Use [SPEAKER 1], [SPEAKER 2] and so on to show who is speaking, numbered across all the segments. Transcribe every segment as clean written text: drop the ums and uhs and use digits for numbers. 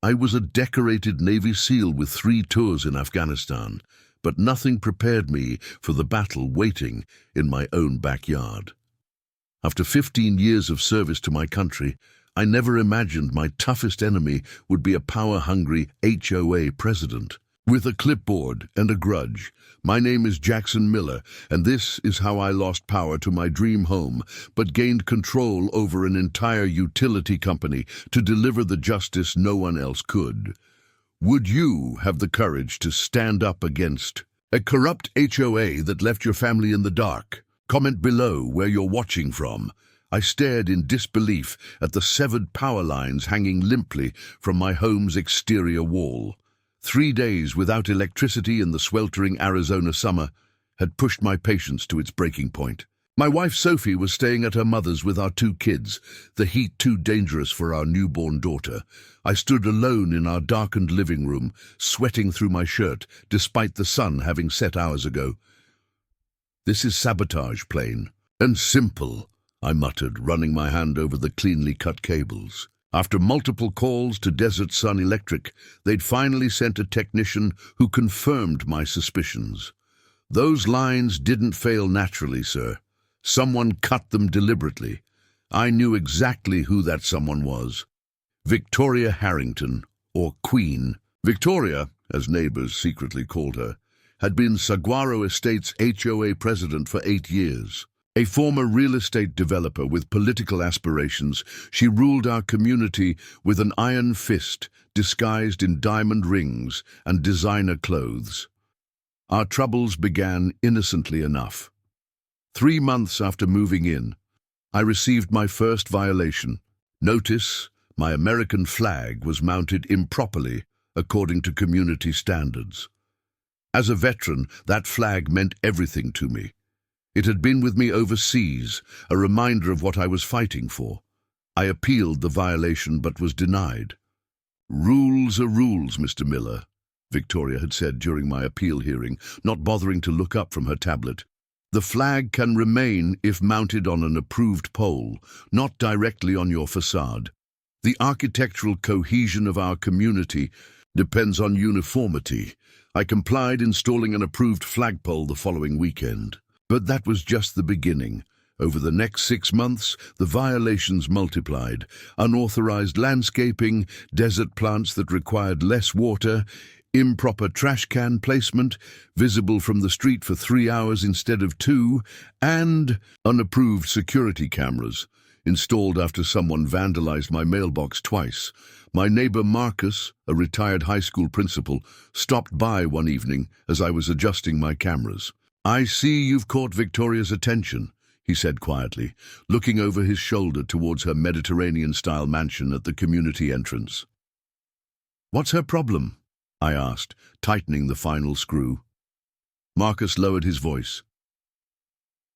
[SPEAKER 1] I was a decorated Navy SEAL with 3 tours in Afghanistan, but nothing prepared me for the battle waiting in my own backyard. After 15 years of service to my country, I never imagined my toughest enemy would be a power-hungry HOA president. With a clipboard and a grudge, my name is Jackson Miller, and this is how I lost power to my dream home, but gained control over an entire utility company to deliver the justice no one else could. Would you have the courage to stand up against a corrupt HOA that left your family in the dark? Comment below where you're watching from. I stared in disbelief at the severed power lines hanging limply from my home's exterior wall. 3 days without electricity in the sweltering Arizona summer had pushed my patience to its breaking point. My wife Sophie was staying at her mother's with our 2 kids, the heat too dangerous for our newborn daughter. I stood alone in our darkened living room, sweating through my shirt, despite the sun having set hours ago. "This is sabotage, plain and simple," I muttered, running my hand over the cleanly cut cables. After multiple calls to Desert Sun Electric, they'd finally sent a technician who confirmed my suspicions. "Those lines didn't fail naturally, sir. Someone cut them deliberately. I knew exactly who that someone was. Victoria Harrington, or Queen." Victoria, as neighbors secretly called her, had been Saguaro Estate's HOA president for 8 years. A former real estate developer with political aspirations, she ruled our community with an iron fist disguised in diamond rings and designer clothes. Our troubles began innocently enough. 3 months after moving in, I received my first violation. Notice, my American flag was mounted improperly according to community standards. As a veteran, that flag meant everything to me. It had been with me overseas, a reminder of what I was fighting for. I appealed the violation but was denied. "Rules are rules, Mr. Miller," Victoria had said during my appeal hearing, not bothering to look up from her tablet. "The flag can remain if mounted on an approved pole, not directly on your facade. The architectural cohesion of our community depends on uniformity." I complied, installing an approved flagpole the following weekend. But that was just the beginning. Over the next 6 months, the violations multiplied. Unauthorized landscaping, desert plants that required less water, improper trash can placement, visible from the street for 3 hours instead of 2, and unapproved security cameras, installed after someone vandalized my mailbox twice. My neighbor Marcus, a retired high school principal, stopped by one evening as I was adjusting my cameras. "I see you've caught Victoria's attention," he said quietly, looking over his shoulder towards her Mediterranean-style mansion at the community entrance. "What's her problem?" I asked, tightening the final screw. Marcus lowered his voice.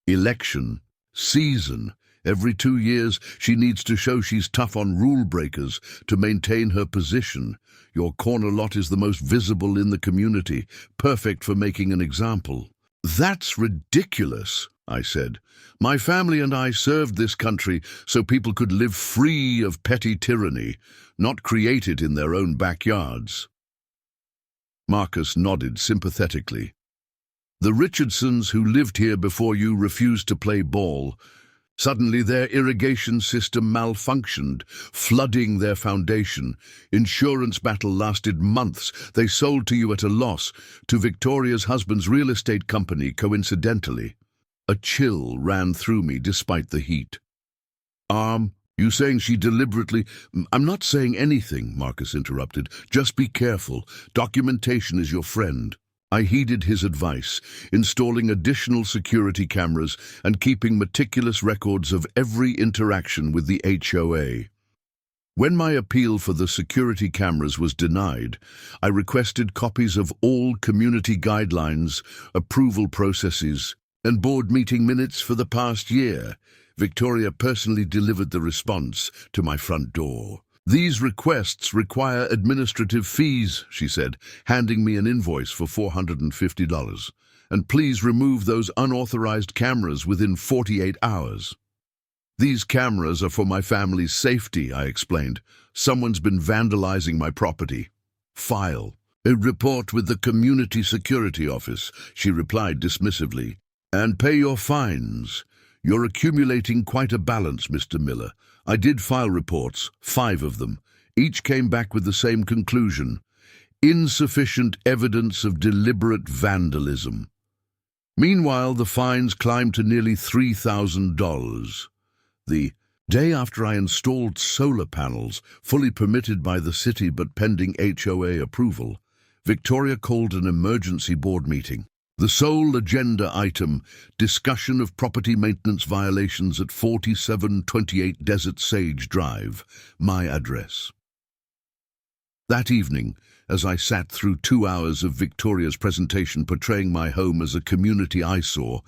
[SPEAKER 1] "Election season. Every 2 years, she needs to show she's tough on rule breakers to maintain her position. Your corner lot is the most visible in the community, perfect for making an example." "That's ridiculous," I said. "My family and I served this country so people could live free of petty tyranny, not create it in their own backyards." Marcus nodded sympathetically. "The Richardsons who lived here before you refused to play ball. Suddenly their irrigation system malfunctioned, flooding their foundation. Insurance battle lasted months. They sold to you at a loss, to Victoria's husband's real estate company, coincidentally." A chill ran through me despite the heat. You saying she deliberately—" "I'm not saying anything," Marcus interrupted. "Just be careful. Documentation is your friend." I heeded his advice, installing additional security cameras and keeping meticulous records of every interaction with the HOA. When my appeal for the security cameras was denied, I requested copies of all community guidelines, approval processes, and board meeting minutes for the past year. Victoria personally delivered the response to my front door. "These requests require administrative fees," she said, handing me an invoice for $450. "And please remove those unauthorized cameras within 48 hours. These cameras are for my family's safety, I explained. Someone's been vandalizing my property. File a report with the Community Security Office, she replied dismissively, and pay your fines. You're accumulating quite a balance, Mr. Miller. I did file reports, 5 of them. Each came back with the same conclusion: insufficient evidence of deliberate vandalism. Meanwhile, the fines climbed to nearly $3,000. The day after I installed solar panels, fully permitted by the city but pending HOA approval, Victoria called an emergency board meeting. The sole agenda item: discussion of property maintenance violations at 4728 Desert Sage Drive, my address. That evening, as I sat through 2 hours of Victoria's presentation portraying my home as a community eyesore,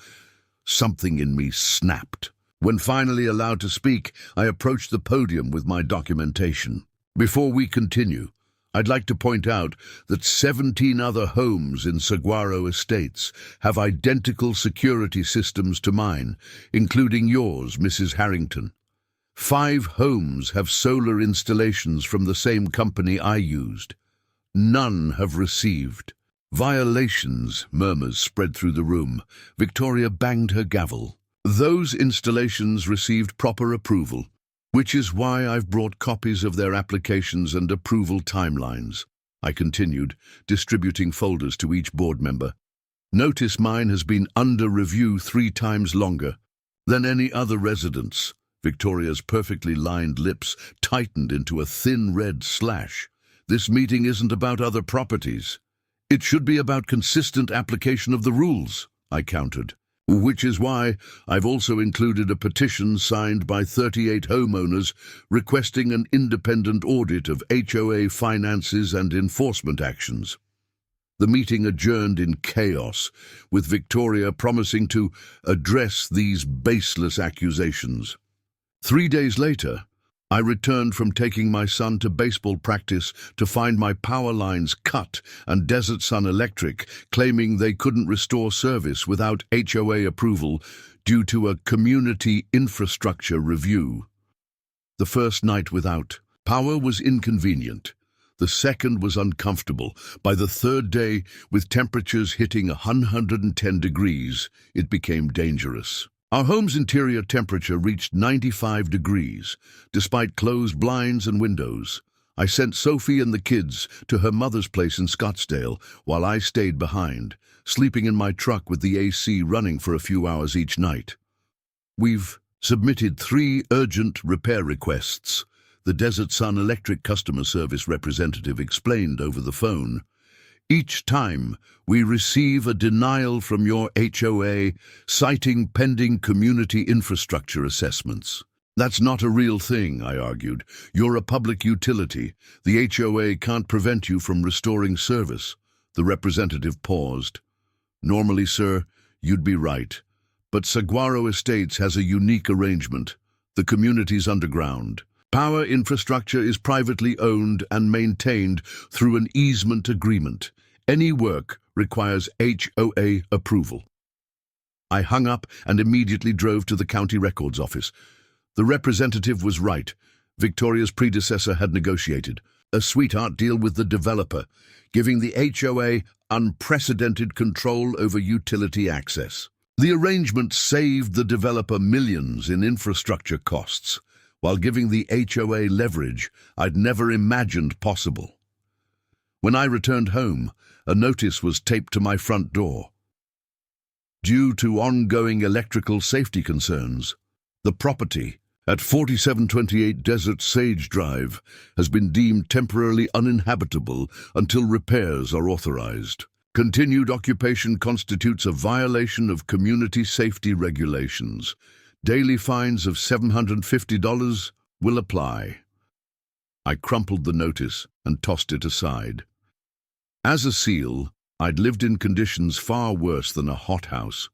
[SPEAKER 1] something in me snapped. When finally allowed to speak, I approached the podium with my documentation. Before we continue, I'd like to point out that 17 other homes in Saguaro Estates have identical security systems to mine, including yours, Mrs. Harrington. 5 homes have solar installations from the same company I used. None have received. Violations, murmurs spread through the room. Victoria banged her gavel. Those installations received proper approval, which is why I've brought copies of their applications and approval timelines, I continued, distributing folders to each board member. Notice mine has been under review 3 times longer than any other residence. Victoria's perfectly lined lips tightened into a thin red slash. This meeting isn't about other properties. It should be about consistent application of the rules, I countered. Which is why I've also included a petition signed by 38 homeowners requesting an independent audit of HOA finances and enforcement actions. The meeting adjourned in chaos, with Victoria promising to address these baseless accusations. 3 days later, I returned from taking my son to baseball practice to find my power lines cut and Desert Sun Electric claiming they couldn't restore service without HOA approval due to a community infrastructure review. The first night without power was inconvenient. The second was uncomfortable. By the third day, with temperatures hitting 110 degrees, it became dangerous. Our home's interior temperature reached 95 degrees, despite closed blinds and windows. I sent Sophie and the kids to her mother's place in Scottsdale, while I stayed behind, sleeping in my truck with the AC running for a few hours each night. We've submitted 3 urgent repair requests, the Desert Sun Electric customer service representative explained over the phone. Each time, we receive a denial from your HOA citing pending community infrastructure assessments. That's not a real thing, I argued. You're a public utility. The HOA can't prevent you from restoring service. The representative paused. Normally, sir, you'd be right. But Saguaro Estates has a unique arrangement. The community's underground. Power infrastructure is privately owned and maintained through an easement agreement. Any work requires HOA approval. I hung up and immediately drove to the county records office. The representative was right. Victoria's predecessor had negotiated a sweetheart deal with the developer, giving the HOA unprecedented control over utility access. The arrangement saved the developer millions in infrastructure costs, while giving the HOA leverage I'd never imagined possible. When I returned home, a notice was taped to my front door. Due to ongoing electrical safety concerns, the property at 4728 Desert Sage Drive has been deemed temporarily uninhabitable until repairs are authorized. Continued occupation constitutes a violation of community safety regulations. Daily fines of $750 will apply. I crumpled the notice and tossed it aside. As a SEAL, I'd lived in conditions far worse than a hothouse.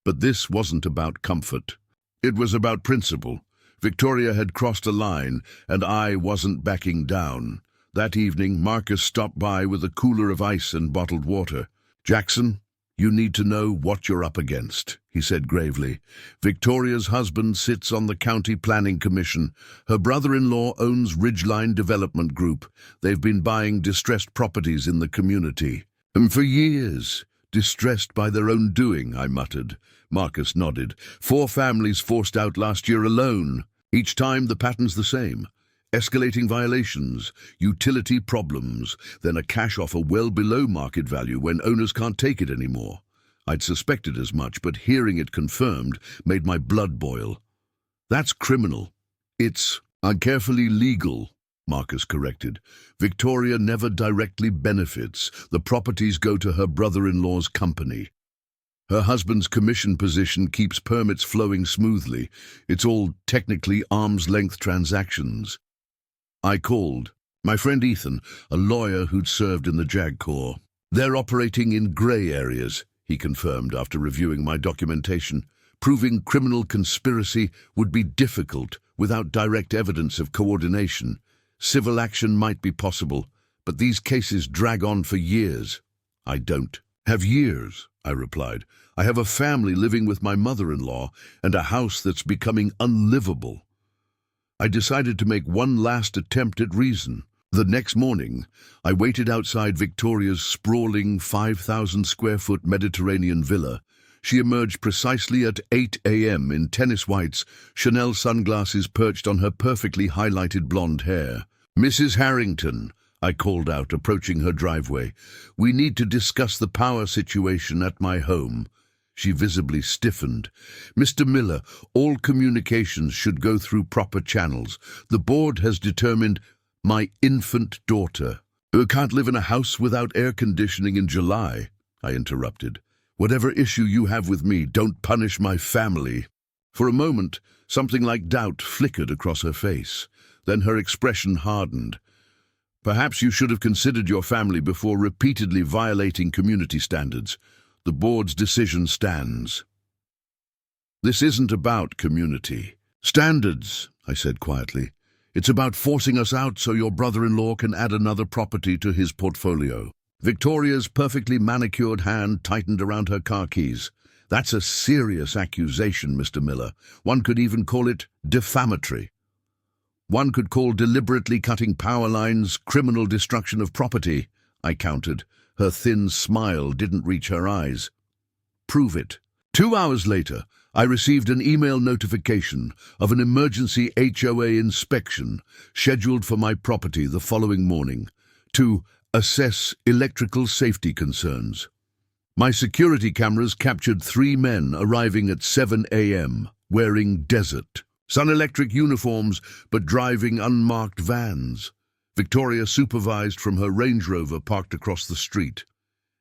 [SPEAKER 1] But this wasn't about comfort. It was about principle. Victoria had crossed a line, and I wasn't backing down. That evening, Marcus stopped by with a cooler of ice and bottled water. "Jackson, "You need to know what you're up against," he said gravely. "Victoria's husband sits on the County Planning Commission. Her brother-in-law owns Ridgeline Development Group. They've been buying distressed properties in the community. And for years, distressed by their own doing," I muttered. Marcus nodded. "4 families forced out last year alone. Each time the pattern's the same. Escalating violations, utility problems, then a cash offer well below market value when owners can't take it anymore. I'd suspected as much, but hearing it confirmed made my blood boil. "That's criminal." "It's carefully legal," Marcus corrected. "Victoria never directly benefits. The properties go to her brother-in-law's company. Her husband's commission position keeps permits flowing smoothly. It's all technically arm's-length transactions." I called my friend Ethan, a lawyer who'd served in the JAG Corps. "They're operating in grey areas," he confirmed after reviewing my documentation. "Proving criminal conspiracy would be difficult without direct evidence of coordination. Civil action might be possible, but these cases drag on for years." "I don't have years," I replied. "I have a family living with my mother-in-law and a house that's becoming unlivable." I decided to make one last attempt at reason. The next morning, I waited outside Victoria's sprawling 5,000-square-foot Mediterranean villa. She emerged precisely at 8 a.m. in tennis whites, Chanel sunglasses perched on her perfectly highlighted blonde hair. "Mrs. Harrington," I called out, approaching her driveway. "We need to discuss the power situation at my home." She visibly stiffened. "Mr. Miller, all communications should go through proper channels. The board has determined my infant daughter can't live in a house without air conditioning in July," I interrupted. "Whatever issue you have with me, don't punish my family." For a moment, something like doubt flickered across her face. Then her expression hardened. "Perhaps you should have considered your family before repeatedly violating community standards. The board's decision stands." "This isn't about community standards," I said quietly. "It's about forcing us out so your brother-in-law can add another property to his portfolio." Victoria's perfectly manicured hand tightened around her car keys. "That's a serious accusation, Mr. Miller. One could even call it defamatory. One could call deliberately cutting power lines criminal destruction of property," I countered. Her thin smile didn't reach her eyes. "Prove it." 2 hours later, I received an email notification of an emergency HOA inspection scheduled for my property the following morning to assess electrical safety concerns. My security cameras captured 3 men arriving at 7 a.m. wearing desert Sun Electric uniforms but driving unmarked vans. Victoria supervised from her Range Rover parked across the street.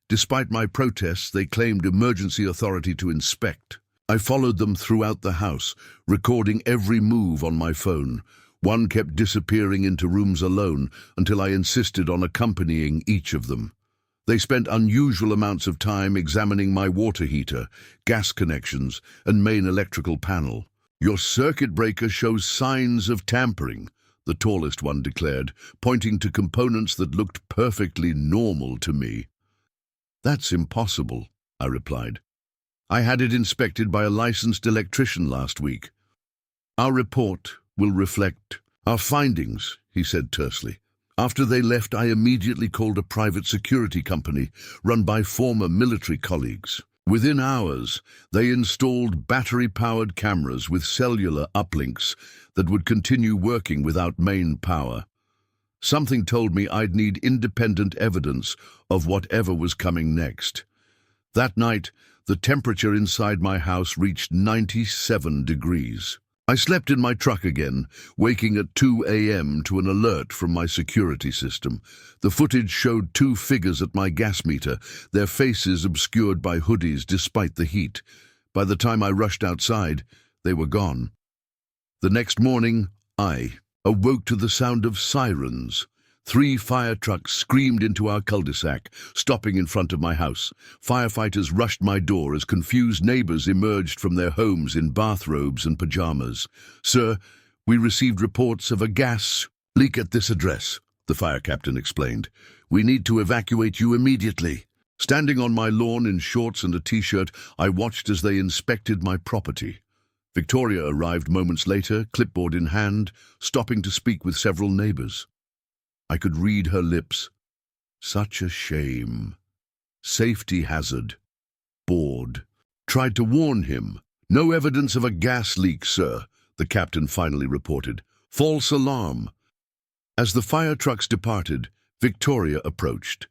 [SPEAKER 1] Despite my protests, they claimed emergency authority to inspect. I followed them throughout the house, recording every move on my phone. One kept disappearing into rooms alone until I insisted on accompanying each of them. They spent unusual amounts of time examining my water heater, gas connections, and main electrical panel. "Your circuit breaker shows signs of tampering," the tallest one declared, pointing to components that looked perfectly normal to me. "That's impossible," I replied. "I had it inspected by a licensed electrician last week." "Our report will reflect our findings," he said tersely. After they left, I immediately called a private security company run by former military colleagues. Within hours, they installed battery-powered cameras with cellular uplinks that would continue working without main power. Something told me I'd need independent evidence of whatever was coming next. That night, the temperature inside my house reached 97 degrees. I slept in my truck again, waking at 2 a.m. to an alert from my security system. The footage showed 2 figures at my gas meter, their faces obscured by hoodies despite the heat. By the time I rushed outside, they were gone. The next morning, I awoke to the sound of sirens. 3 fire trucks screamed into our cul-de-sac, stopping in front of my house. Firefighters rushed my door as confused neighbors emerged from their homes in bathrobes and pajamas. "Sir, we received reports of a gas leak at this address," the fire captain explained. "We need to evacuate you immediately." Standing on my lawn in shorts and a t-shirt, I watched as they inspected my property. Victoria arrived moments later, clipboard in hand, stopping to speak with several neighbors. I could read her lips. Such a shame. Safety hazard. Bored. Tried to warn him. No evidence of a gas leak, sir, the captain finally reported. False alarm. As the fire trucks departed, Victoria approached.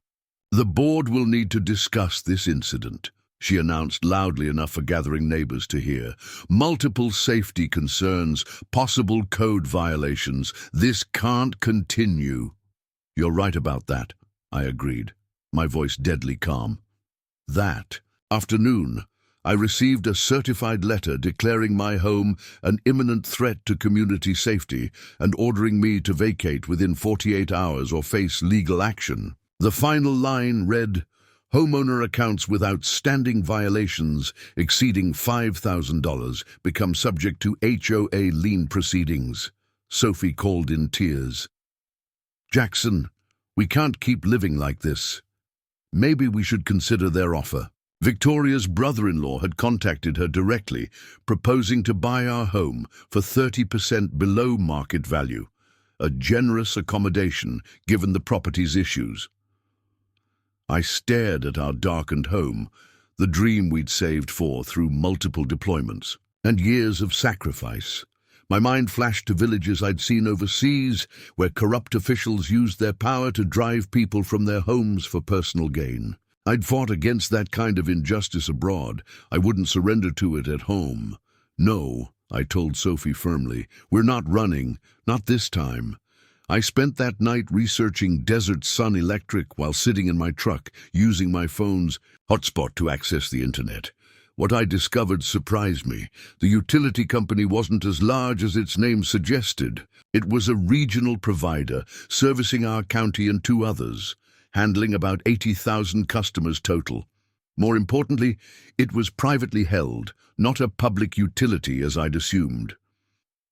[SPEAKER 1] The board will need to discuss this incident, she announced loudly enough for gathering neighbors to hear. Multiple safety concerns, possible code violations. This can't continue. You're right about that, I agreed, my voice deadly calm. That afternoon, I received a certified letter declaring my home an imminent threat to community safety and ordering me to vacate within 48 hours or face legal action. The final line read, "Homeowner accounts with outstanding violations exceeding $5,000 become subject to HOA lien proceedings." Sophie called in tears. "Jackson, we can't keep living like this. Maybe we should consider their offer." Victoria's brother-in-law had contacted her directly, proposing to buy our home for 30% below market value, a generous accommodation given the property's issues. I stared at our darkened home, the dream we'd saved for through multiple deployments and years of sacrifice. My mind flashed to villages I'd seen overseas, where corrupt officials used their power to drive people from their homes for personal gain. I'd fought against that kind of injustice abroad. I wouldn't surrender to it at home. "No," I told Sophie firmly, "we're not running, not this time." I spent that night researching Desert Sun Electric while sitting in my truck, using my phone's hotspot to access the internet. What I discovered surprised me. The utility company wasn't as large as its name suggested. It was a regional provider, servicing our county and 2 others, handling about 80,000 customers total. More importantly, it was privately held, not a public utility as I'd assumed.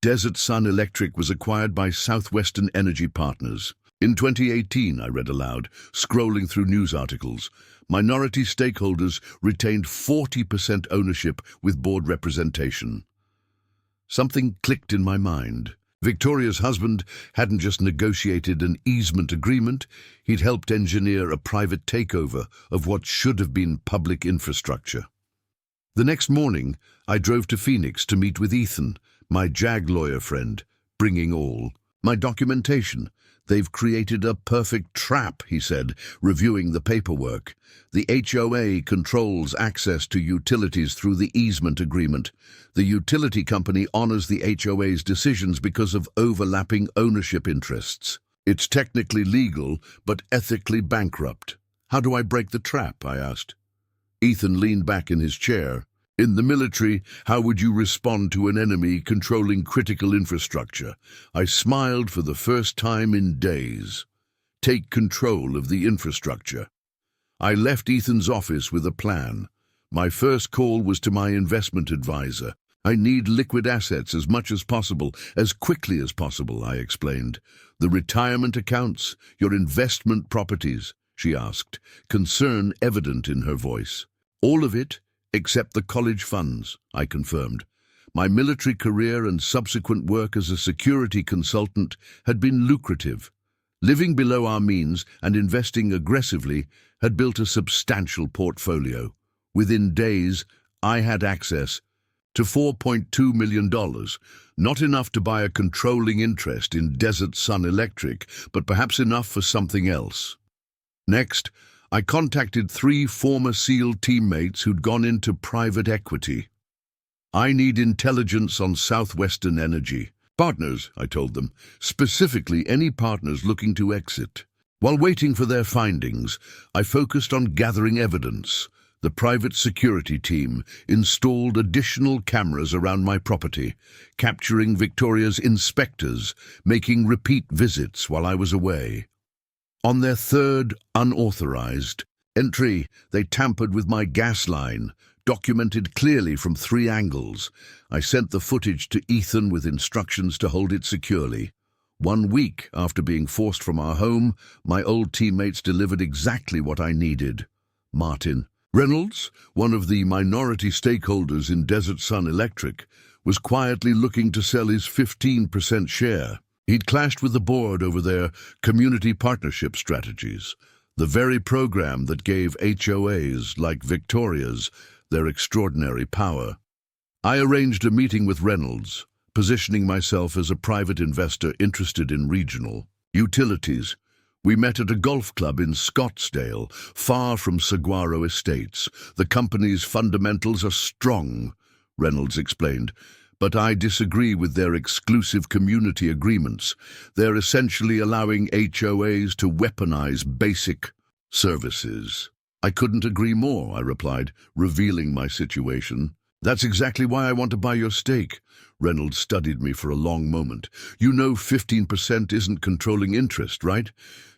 [SPEAKER 1] Desert Sun Electric was acquired by Southwestern Energy Partners. In 2018, I read aloud, scrolling through news articles. Minority stakeholders retained 40% ownership with board representation. Something clicked in my mind. Victoria's husband hadn't just negotiated an easement agreement, he'd helped engineer a private takeover of what should have been public infrastructure. The next morning, I drove to Phoenix to meet with Ethan, my JAG lawyer friend, bringing all my documentation. "They've created a perfect trap," he said, reviewing the paperwork. "The HOA controls access to utilities through the easement agreement. The utility company honors the HOA's decisions because of overlapping ownership interests. It's technically legal, but ethically bankrupt." "How do I break the trap?" I asked. Ethan leaned back in his chair. "In the military, how would you respond to an enemy controlling critical infrastructure?" I smiled for the first time in days. "Take control of the infrastructure." I left Ethan's office with a plan. My first call was to my investment advisor. "I need liquid assets as much as possible, as quickly as possible," I explained. "The retirement accounts, your investment properties?" she asked, concern evident in her voice. "All of it, except the college funds," I confirmed. My military career and subsequent work as a security consultant had been lucrative. Living below our means and investing aggressively had built a substantial portfolio. Within days, I had access to $4.2 million, not enough to buy a controlling interest in Desert Sun Electric, but perhaps enough for something else. Next, I contacted 3 former SEAL teammates who'd gone into private equity. "I need intelligence on Southwestern Energy. Partners," I told them, "specifically any partners looking to exit." While waiting for their findings, I focused on gathering evidence. The private security team installed additional cameras around my property, capturing Victoria's inspectors, making repeat visits while I was away. On their 3rd unauthorized entry, they tampered with my gas line, documented clearly from 3 angles. I sent the footage to Ethan with instructions to hold it securely. 1 week after being forced from our home, my old teammates delivered exactly what I needed. Martin. Reynolds, one of the minority stakeholders in Desert Sun Electric, was quietly looking to sell his 15% share. He'd clashed with the board over their community partnership strategies, the very program that gave HOAs like Victoria's their extraordinary power. I arranged a meeting with Reynolds, positioning myself as a private investor interested in regional utilities. We met at a golf club in Scottsdale, far from Saguaro Estates. The company's fundamentals are strong, Reynolds explained, but I disagree with their exclusive community agreements. They're essentially allowing HOAs to weaponize basic services. I couldn't agree more, I replied, revealing my situation. That's exactly why I want to buy your stake. Reynolds studied me for a long moment. You know 15% isn't controlling interest, right?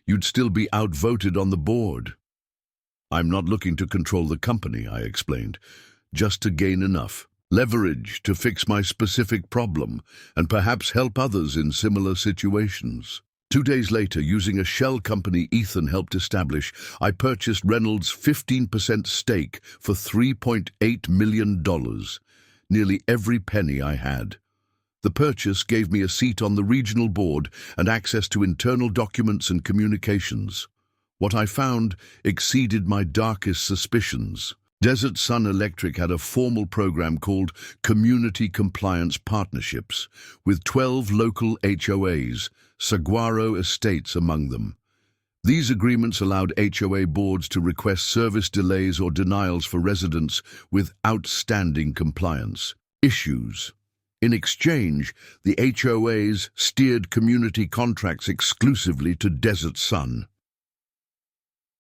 [SPEAKER 1] You'd still be outvoted on the board. I'm not looking to control the company, I explained, just to gain enough leverage to fix my specific problem and perhaps help others in similar situations. 2 days later, using a shell company Ethan helped establish, I purchased Reynolds' 15% stake for $3.8 million, nearly every penny I had. The purchase gave me a seat on the regional board and access to internal documents and communications. What I found exceeded my darkest suspicions. Desert Sun Electric had a formal program called Community Compliance Partnerships, with 12 local HOAs, Saguaro Estates among them. These agreements allowed HOA boards to request service delays or denials for residents with outstanding compliance issues. In exchange, the HOAs steered community contracts exclusively to Desert Sun.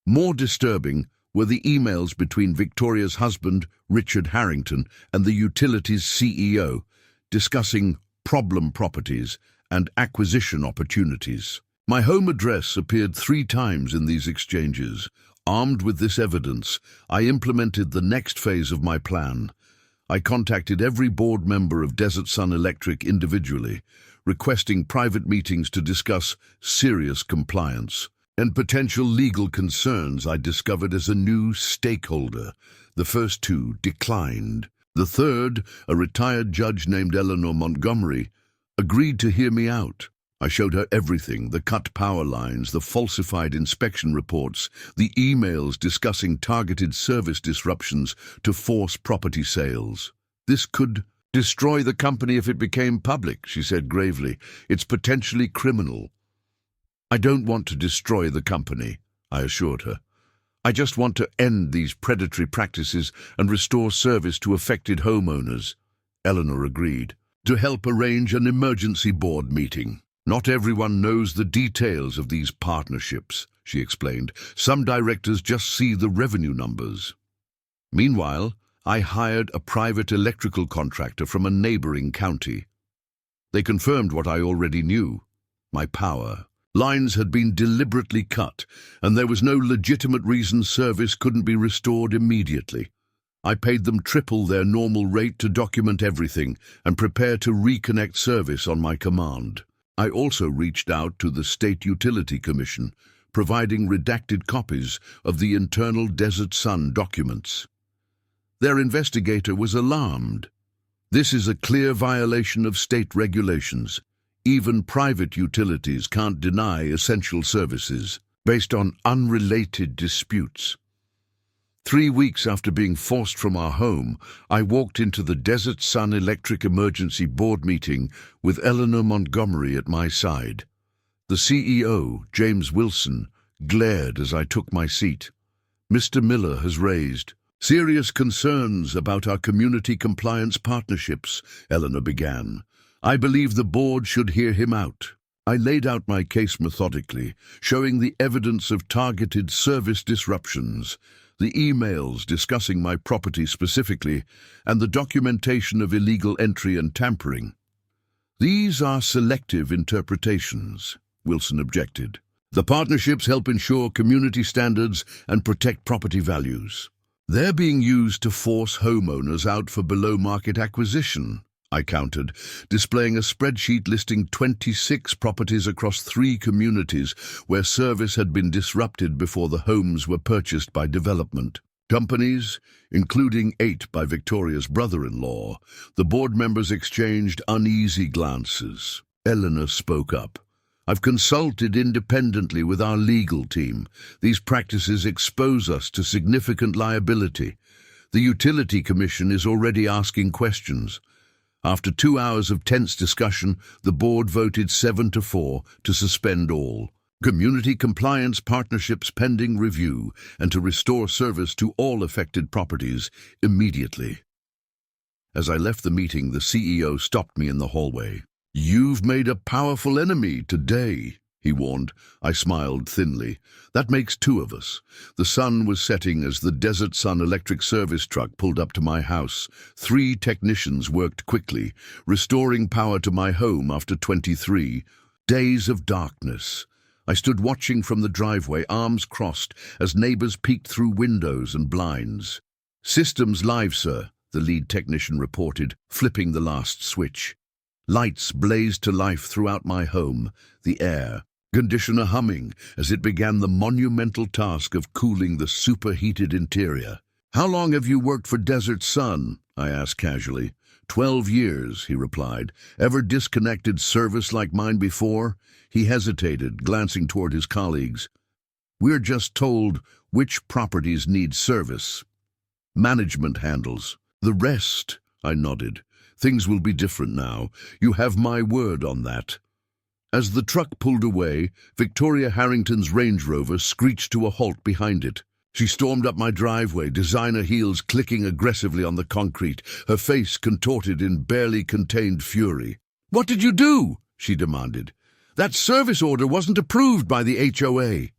[SPEAKER 1] More disturbing were the emails between Victoria's husband, Richard Harrington, and the utilities CEO, discussing problem properties and acquisition opportunities. My home address appeared 3 times in these exchanges. Armed with this evidence, I implemented the next phase of my plan. I contacted every board member of Desert Sun Electric individually, requesting private meetings to discuss serious compliance and potential legal concerns I discovered as a new stakeholder. The first 2 declined. The third, a retired judge named Eleanor Montgomery, agreed to hear me out. I showed her everything: the cut power lines, the falsified inspection reports, the emails discussing targeted service disruptions to force property sales. This could destroy the company if it became public, she said gravely. It's potentially criminal. I don't want to destroy the company, I assured her. I just want to end these predatory practices and restore service to affected homeowners. Eleanor agreed. To help arrange an emergency board meeting. Not everyone knows the details of these partnerships, she explained. Some directors just see the revenue numbers. Meanwhile, I hired a private electrical contractor from a neighboring county. They confirmed what I already knew: my power lines had been deliberately cut, and there was no legitimate reason service couldn't be restored immediately. I paid them triple their normal rate to document everything and prepare to reconnect service on my command. I also reached out to the State Utility Commission, providing redacted copies of the internal Desert Sun documents. Their investigator was alarmed. This is a clear violation of state regulations. Even private utilities can't deny essential services based on unrelated disputes. 3 weeks after being forced from our home, I walked into the Desert Sun Electric Emergency Board meeting with Eleanor Montgomery at my side. The CEO, James Wilson, glared as I took my seat. Mr. Miller has raised serious concerns about our community compliance partnerships, Eleanor began. I believe the board should hear him out. I laid out my case methodically, showing the evidence of targeted service disruptions, the emails discussing my property specifically, and the documentation of illegal entry and tampering. These are selective interpretations, Wilson objected. The partnerships help ensure community standards and protect property values. They're being used to force homeowners out for below-market acquisition. I countered, displaying a spreadsheet listing 26 properties across 3 communities where service had been disrupted before the homes were purchased by development companies, including 8 by Victoria's brother-in-law. The board members exchanged uneasy glances. Eleanor spoke up. I've consulted independently with our legal team. These practices expose us to significant liability. The Utility Commission is already asking questions. After 2 hours of tense discussion, the board voted 7-4 to suspend all community compliance partnerships pending review and to restore service to all affected properties immediately. As I left the meeting, the CEO stopped me in the hallway. "You've made a powerful enemy today," he warned. I smiled thinly. "That makes 2 of us." The sun was setting as the Desert Sun electric service truck pulled up to my house. 3 technicians worked quickly, restoring power to my home after 23 days of darkness. I stood watching from the driveway, arms crossed, as neighbors peeked through windows and blinds. "Systems live, sir," the lead technician reported, flipping the last switch. Lights blazed to life throughout my home, the air conditioner humming as it began the monumental task of cooling the superheated interior. "How long have you worked for Desert Sun?" I asked casually. 12 years, he replied. "Ever disconnected service like mine before?" He hesitated, glancing toward his colleagues. "We're just told which properties need service. Management handles the rest," I nodded. "Things will be different now. You have my word on that." As the truck pulled away, Victoria Harrington's Range Rover screeched to a halt behind it. She stormed up my driveway, designer heels clicking aggressively on the concrete, her face contorted in barely contained fury. "What did you do?" she demanded. "That service order wasn't approved by the HOA."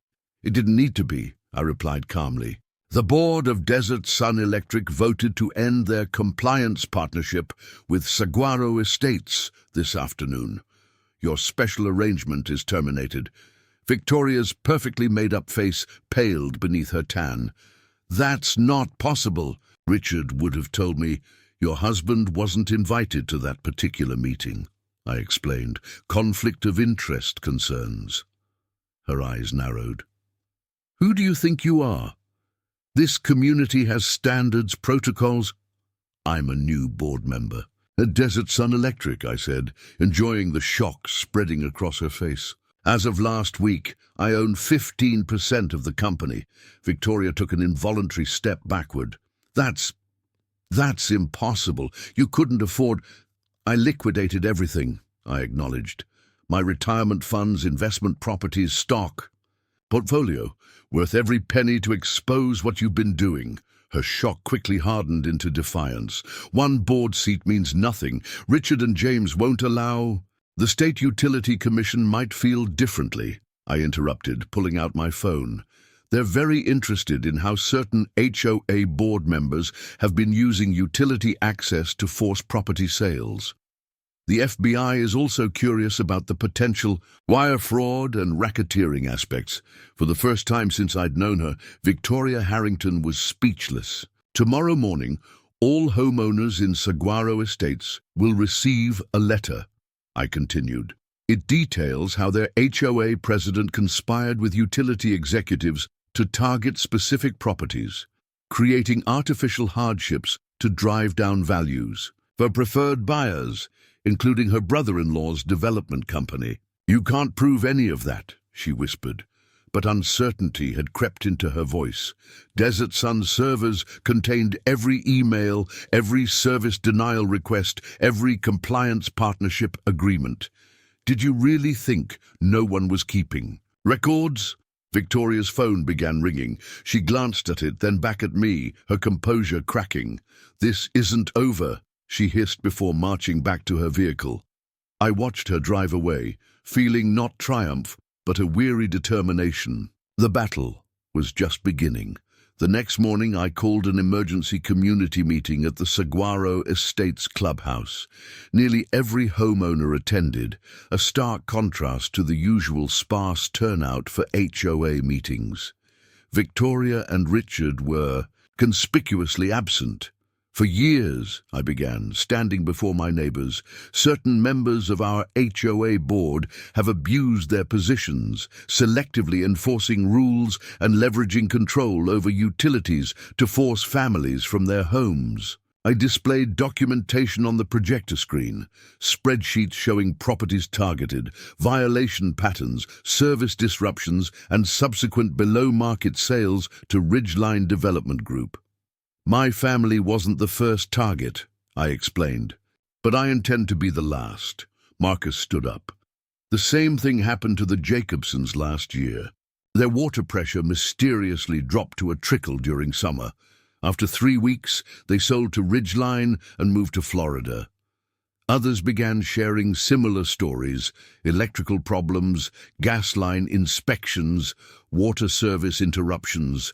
[SPEAKER 1] "It didn't need to be," I replied calmly. "The board of Desert Sun Electric voted to end their compliance partnership with Saguaro Estates this afternoon. Your special arrangement is terminated." Victoria's perfectly made-up face paled beneath her tan. "That's not possible." "Richard would have told me your husband wasn't invited to that particular meeting," I explained. "Conflict of interest concerns." Her eyes narrowed. "Who do you think you are? This community has standards, protocols." "I'm a new board member." "At Desert Sun Electric," I said, enjoying the shock spreading across her face. "As of last week, I own 15% of the company." Victoria took an involuntary step backward. That's impossible. You couldn't afford—" "I liquidated everything," I acknowledged. "My retirement funds, investment properties, stock, portfolio, worth every penny to expose what you've been doing." Her shock quickly hardened into defiance. "One board seat means nothing. Richard and James won't allow—" "The State Utility Commission might feel differently," I interrupted, pulling out my phone. "They're very interested in how certain HOA board members have been using utility access to force property sales. The FBI is also curious about the potential wire fraud and racketeering aspects." For the first time since I'd known her, Victoria Harrington was speechless. "Tomorrow morning, all homeowners in Saguaro Estates will receive a letter," I continued. "It details how their HOA president conspired with utility executives to target specific properties, creating artificial hardships to drive down values for preferred buyers, including her brother-in-law's development company." "You can't prove any of that," she whispered, but uncertainty had crept into her voice. "Desert Sun servers contained every email, every service denial request, every compliance partnership agreement. Did you really think no one was keeping records?" Victoria's phone began ringing. She glanced at it, then back at me, her composure cracking. "This isn't over," she hissed before marching back to her vehicle. I watched her drive away, feeling not triumph, but a weary determination. The battle was just beginning. The next morning I called an emergency community meeting at the Saguaro Estates clubhouse. Nearly every homeowner attended, a stark contrast to the usual sparse turnout for HOA meetings. Victoria and Richard were conspicuously absent. For years, I began, standing before my neighbors, certain members of our HOA board have abused their positions, selectively enforcing rules and leveraging control over utilities to force families from their homes. I displayed documentation on the projector screen, spreadsheets showing properties targeted, violation patterns, service disruptions, and subsequent below-market sales to Ridgeline Development Group. My family wasn't the first target, I explained, but I intend to be the last. Marcus stood up. The same thing happened to the Jacobsons last year. Their water pressure mysteriously dropped to a trickle during summer. After 3 weeks, they sold to Ridgeline and moved to Florida. Others began sharing similar stories: electrical problems, gas line inspections, water service interruptions.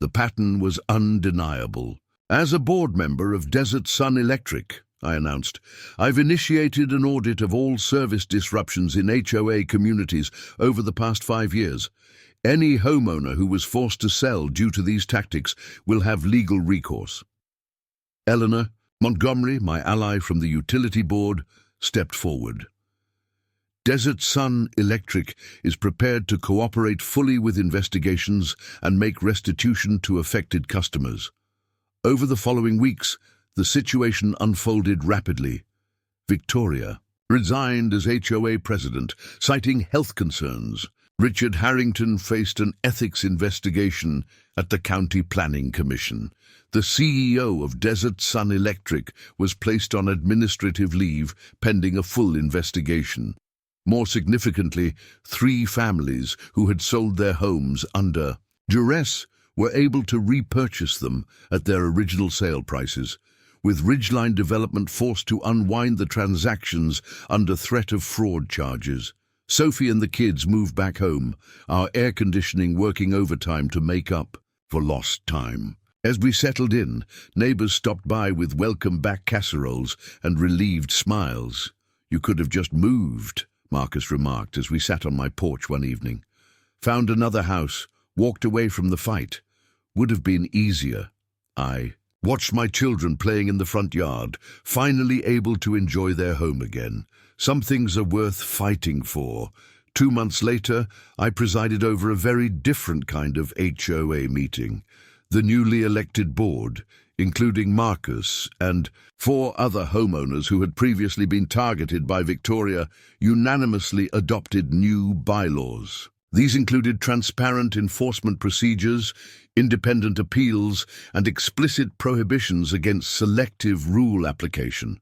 [SPEAKER 1] The pattern was undeniable. As a board member of Desert Sun Electric, I announced, I've initiated an audit of all service disruptions in HOA communities over the past 5 years. Any homeowner who was forced to sell due to these tactics will have legal recourse. Eleanor Montgomery, my ally from the utility board, stepped forward. Desert Sun Electric is prepared to cooperate fully with investigations and make restitution to affected customers. Over the following weeks, the situation unfolded rapidly. Victoria resigned as HOA president, citing health concerns. Richard Harrington faced an ethics investigation at the County Planning Commission. The CEO of Desert Sun Electric was placed on administrative leave pending a full investigation. More significantly, 3 families who had sold their homes under duress were able to repurchase them at their original sale prices, with Ridgeline Development forced to unwind the transactions under threat of fraud charges. Sophie and the kids moved back home, our air conditioning working overtime to make up for lost time. As we settled in, neighbors stopped by with welcome-back casseroles and relieved smiles. "You could have just moved," Marcus remarked as we sat on my porch one evening. "Found another house, walked away from the fight. Would have been easier." I watched my children playing in the front yard, finally able to enjoy their home again. Some things are worth fighting for. 2 months later, I presided over a very different kind of HOA meeting. The newly elected board, including Marcus and 4 other homeowners who had previously been targeted by Victoria, unanimously adopted new bylaws. These included transparent enforcement procedures, independent appeals, and explicit prohibitions against selective rule application.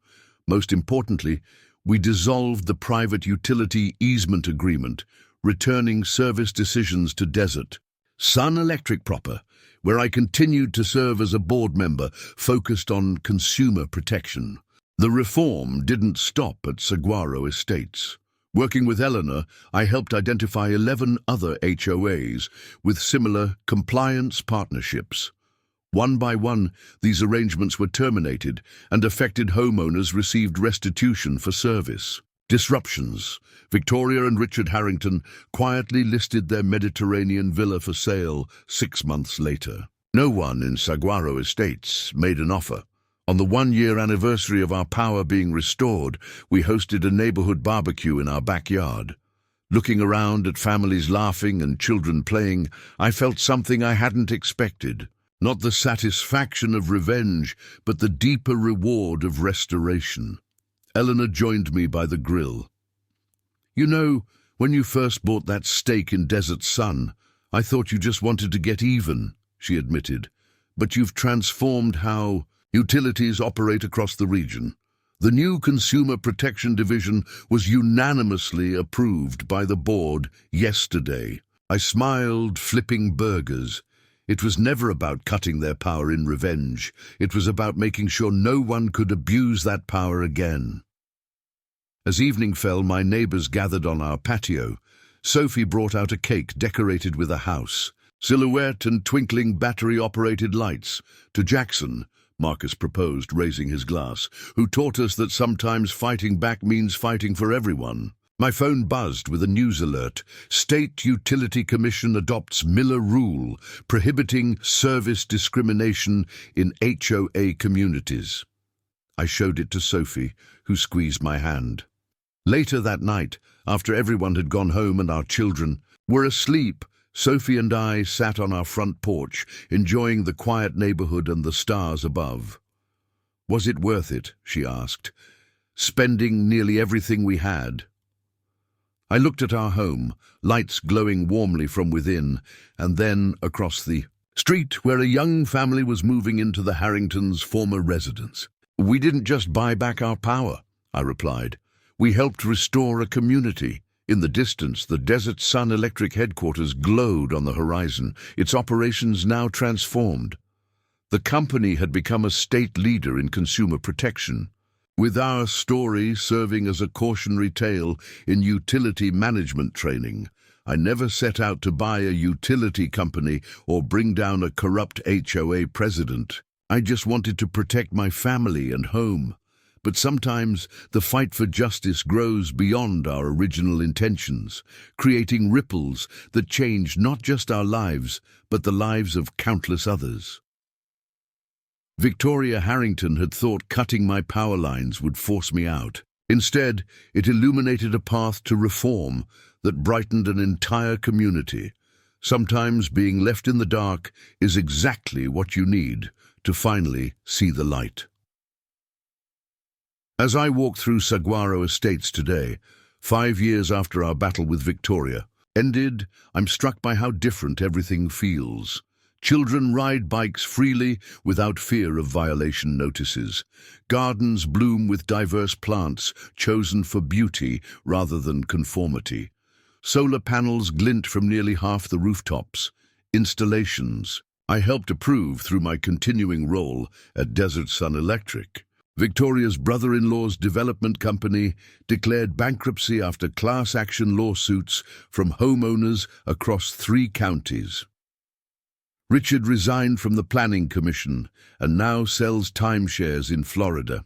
[SPEAKER 1] Most importantly, we dissolved the private utility easement agreement, returning service decisions to Desert Sun Electric proper, where I continued to serve as a board member focused on consumer protection. The reform didn't stop at Saguaro Estates. Working with Eleanor, I helped identify 11 other HOAs with similar compliance partnerships. One by one, these arrangements were terminated, and affected homeowners received restitution for service disruptions. Victoria and Richard Harrington quietly listed their Mediterranean villa for sale 6 months later. No one in Saguaro Estates made an offer. On the 1-year anniversary of our power being restored, we hosted a neighborhood barbecue in our backyard. Looking around at families laughing and children playing, I felt something I hadn't expected. Not the satisfaction of revenge, but the deeper reward of restoration. Eleanor joined me by the grill. "You know, when you first bought that stake in Desert Sun, I thought you just wanted to get even," she admitted. "But you've transformed how utilities operate across the region. The new Consumer Protection Division was unanimously approved by the board yesterday." I smiled, flipping burgers. It was never about cutting their power in revenge. It was about making sure no one could abuse that power again. As evening fell, my neighbors gathered on our patio. Sophie brought out a cake decorated with a house, silhouette and twinkling battery-operated lights. "To Jackson," Marcus proposed, raising his glass, "who taught us that sometimes fighting back means fighting for everyone." My phone buzzed with a news alert. State Utility Commission adopts Miller Rule, prohibiting service discrimination in HOA communities. I showed it to Sophie, who squeezed my hand. Later that night, after everyone had gone home and our children were asleep, Sophie and I sat on our front porch, enjoying the quiet neighborhood and the stars above. "Was it worth it?" she asked. "Spending nearly everything we had?" I looked at our home, lights glowing warmly from within, and then across the street where a young family was moving into the Harrington's former residence. "We didn't just buy back our power," I replied. "We helped restore a community." In the distance, the Desert Sun Electric headquarters glowed on the horizon, its operations now transformed. The company had become a state leader in consumer protection, with our story serving as a cautionary tale in utility management training. I never set out to buy a utility company or bring down a corrupt HOA president. I just wanted to protect my family and home. But sometimes the fight for justice grows beyond our original intentions, creating ripples that change not just our lives, but the lives of countless others. Victoria Harrington had thought cutting my power lines would force me out. Instead, it illuminated a path to reform that brightened an entire community. Sometimes being left in the dark is exactly what you need to finally see the light. As I walk through Saguaro Estates today, 5 years after our battle with Victoria ended, I'm struck by how different everything feels. Children ride bikes freely without fear of violation notices. Gardens bloom with diverse plants chosen for beauty rather than conformity. Solar panels glint from nearly half the rooftops. Installations I helped approve through my continuing role at Desert Sun Electric. Victoria's brother-in-law's development company declared bankruptcy after class action lawsuits from homeowners across 3 counties. Richard resigned from the Planning Commission and now sells timeshares in Florida.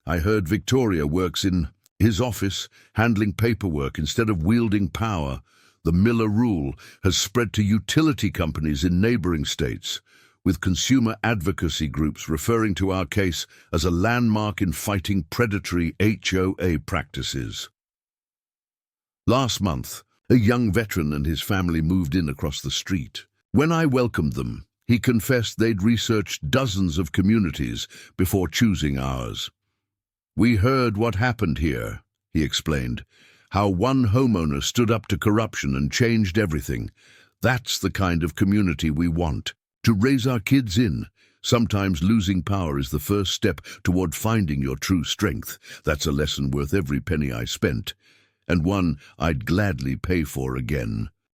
[SPEAKER 1] I heard Victoria works in his office, handling paperwork instead of wielding power. The Miller Rule has spread to utility companies in neighboring states, with consumer advocacy groups referring to our case as a landmark in fighting predatory HOA practices. Last month, a young veteran and his family moved in across the street. When I welcomed them, he confessed they'd researched dozens of communities before choosing ours. "We heard what happened here," he explained, "how one homeowner stood up to corruption and changed everything. That's the kind of community we want. To raise our kids in. Sometimes losing power is the first step toward finding your true strength. That's a lesson worth every penny I spent, and one I'd gladly pay for again."